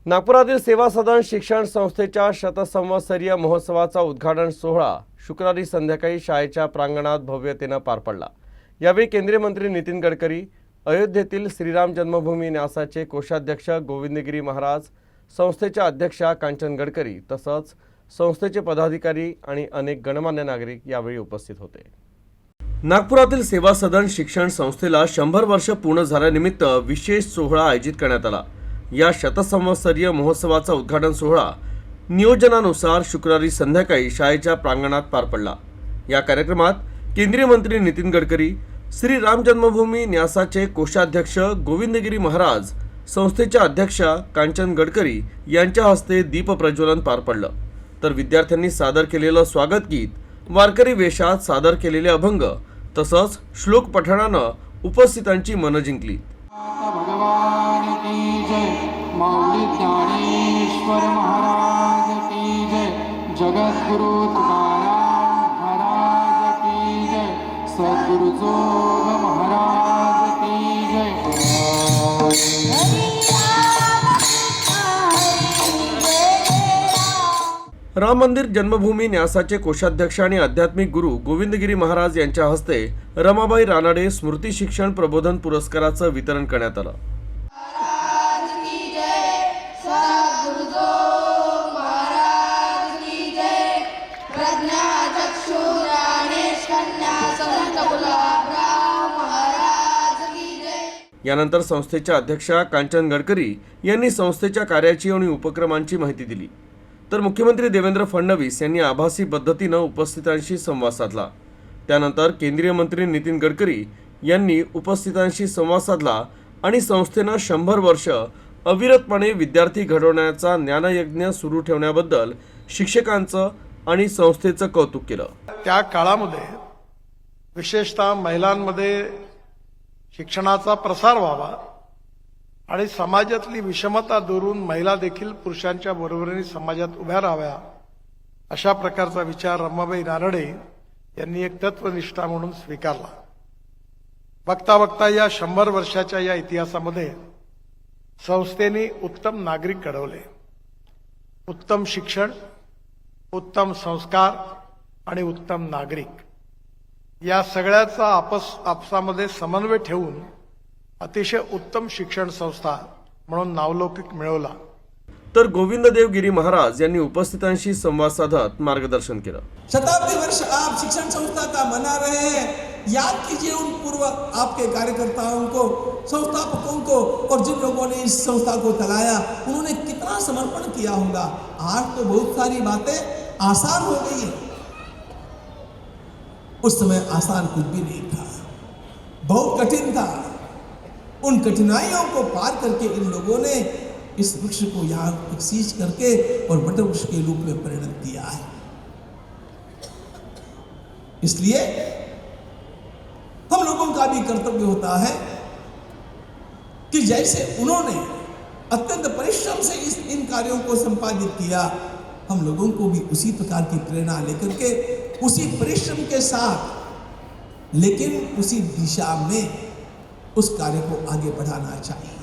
नागपुरातील सेवा सदन शिक्षण संस्थेच्या शतसंवत्सरीय महोत्सवाचा उद्घाटन सोहळा शुक्रवारी संध्याकाळी शाळेच्या प्रांगणात भव्यतेने पार पडला। यावेळी केंद्रीय मंत्री नितीन गडकरी, अयोध्येतील श्रीराम जन्मभूमी न्यासाचे कोषाध्यक्ष गोविंदगिरी महाराज, संस्थेच्या अध्यक्षा कांचन गडकरी तसंच संस्थेचे पदाधिकारी आणि अनेक गणमान्य नागरिक यावेळी उपस्थित होते। नागपुरातील सेवा सदन शिक्षण संस्थेला 100 वर्ष पूर्ण झाल्यानिमित्त विशेष सोहळा आयोजित करण्यात आला। या शतसंवत्सरीय महोत्सवाचा उद्घाटन सोहळा नियोजनानुसार शुक्रवारी संध्याकाळी शाळेच्या प्रांगणात पार पडला। या कार्यक्रमात केंद्रीय मंत्री नितीन गडकरी, श्री राम जन्मभूमी न्यासाचे कोषाध्यक्ष गोविंदगिरी महाराज, संस्थेच्या अध्यक्षा कांचन गडकरी यांच्या हस्ते दीप प्रज्वलन पार पडलं। तर विद्यार्थ्यांनी सादर केलेलं स्वागत गीत, वारकरी वेशात सादर केलेले अभंग तसंच श्लोक पठणानं उपस्थितांची मनं जिंकली। भगवान की जय, माऊली ज्ञानेश्वर महाराज की जय, जगद्गुरु तुकाराम महाराज की जय, सद्गुरु जोग महाराज की जय। राम मंदिर जन्मभूमी न्यासाचे कोषाध्यक्ष आणि आध्यात्मिक गुरु गोविंदगिरी महाराज यांच्या हस्ते रमाबाई रानडे स्मृती शिक्षण प्रबोधन पुरस्काराचं वितरण करण्यात आलं। यानंतर संस्थेच्या अध्यक्षा कांचन गडकरी यांनी संस्थेच्या कार्याची आणि उपक्रमांची माहिती दिली। तर मुख्यमंत्री देवेंद्र फडणवीस यांनी आभासी पद्धतीने उपस्थितांशी संवाद साधला। त्यानंतर केंद्रीय मंत्री नितीन गडकरी यांनी उपस्थितांशी संवाद साधला आणि संस्थेनं 100 वर्ष अविरतपणे विद्यार्थी घडवण्याचा ज्ञानयज्ञ सुरू ठेवण्याबद्दल शिक्षकांचं आणि संस्थेचं कौतुक केलं। त्या काळामध्ये विशेषतः महिलांमध्ये शिक्षणाचा प्रसार व्हावा आणि समाजातली विषमता दूरून महिला देखील पुरुषांच्या बरोबरीने समाजात उभ्या राहाव्या, अशा प्रकारचा विचार रमाबाई रानडे यांनी एक तत्वनिष्ठा म्हणून स्वीकारला। बघता बघता या 100 वर्षाच्या या इतिहासामध्ये संस्थेने उत्तम नागरिक घडवले, उत्तम शिक्षण, उत्तम संस्कार आणि उत्तम नागरिक या सगळ्याचा आपसामध्ये समन्वय ठेवून अतिशय उत्तम शिक्षण संस्था म्हणून नावलौकिक मिळवला। तर गोविंददेवगिरी महाराज यांनी उपस्थितांशी संवाद साधत मार्गदर्शन केलं। शताब्दी वर्ष आप शिक्षण संस्था का मना रहे हैं। याद कीजिए उन पूर्व आपके कार्यकर्ताओं को, संस्थापकों को, और जिन लोगों ने इस संस्था को चलाया उन्होंने कितना समर्पण किया होगा। आज तो बहुत सारी बातें आसान हो गई है, उस समय आसान कुछ भी नहीं था, बहुत कठिन था। उन कठिनाइयों को पार करके इन लोगों ने इस वृक्ष को यहाँ विकसित करके और वट वृक्ष के रूप में परिणत किया है। इसलिए हम लोगों का भी कर्तव्य होता है कि जैसे उन्होंने अत्यंत परिश्रम से इन कार्यों को संपादित किया, हम लोगों को भी उसी प्रकार की प्रेरणा लेकर के उसी परिश्रम के साथ लेकिन उसी दिशा में उस कार्य को आगे बढ़ाना चाहिए।